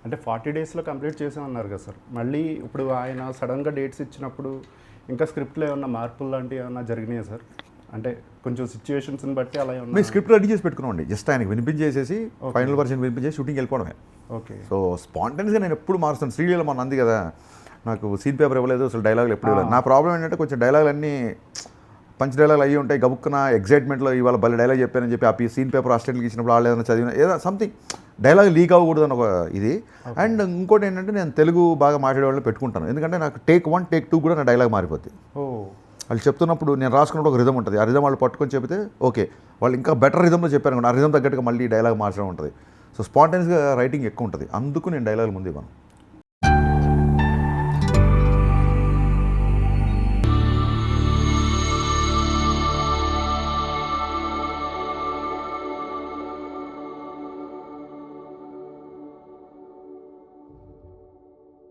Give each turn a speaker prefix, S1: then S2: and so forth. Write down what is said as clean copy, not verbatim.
S1: అంటే 40 డేస్లో కంప్లీట్ చేసామన్నారు కదా సార్. మళ్ళీ ఇప్పుడు ఆయన సడన్గా డేట్స్ ఇచ్చినప్పుడు ఇంకా స్క్రిప్ట్లో ఏమన్నా మార్పులు లాంటివి ఏమన్నా జరిగినాయా సార్? అంటే కొంచెం సిచ్యువేషన్స్ని బట్టి అలా ఏమన్నా?
S2: మేము స్క్రిప్ట్ రెడీ చేసి పెట్టుకున్నామండి, జస్ట్ ఆయనకి వినిపించేసేసి ఫైనల్ వర్షన్ వినిపించేసి షూటింగ్కి వెళ్ళిపోవడమే.
S1: ఓకే.
S2: సో స్పాంటేనియస్గా నేను ఎప్పుడు మారుస్తాను. శ్రీలీల మన అంది కదా, నాకు సీన్ పేపర్ ఇవ్వలేదు, అసలు డైలాగులు ఎప్పుడు ఇవ్వలేదు. నా ప్రాబ్లం ఏంటంటే కొంచెం డైలాగులు అన్నీ పంచ్ డైలాగులు అయ్యి ఉంటాయి, గబుక్కున ఎగ్జైట్మెంట్లో ఇవాళ భలే డైలాగ్ చెప్పానని చెప్పి ఆ సీన్ పేపర్ అసిస్టెంట్కి ఇచ్చినప్పుడు వాళ్ళు ఏదైనా చదివిన ఏదో సంథింగ్ డైలాగ్ లీక్ అవ్వకూడదు అని ఒక ఇది. అండ్ ఇంకోటి ఏంటంటే నేను తెలుగు బాగా మాట్లాడే వాళ్ళని పెట్టుకుంటాను, ఎందుకంటే నాకు టేక్ 1 టేక్ 2 కూడా నా డైలాగ్ మారిపోద్ది. వాళ్ళు చెప్తున్నప్పుడు నేను రాసుకున్నప్పుడు ఒక రిధం ఉంటుంది, ఆ రిధం వాళ్ళు పట్టుకొని చెప్తే ఓకే, వాళ్ళు ఇంకా బెటర్ రిధంలో చెప్పారు, ఆ రిధం తగ్గట్టుగా మళ్ళీ డైలాగ్ మార్చడం ఉంటుంది. సో స్పాంటేనియస్గా రైటింగ్ ఎక్కువ ఉంటుంది, అందుకు నేను డైలాగ్ ముందు ఇవ్వను.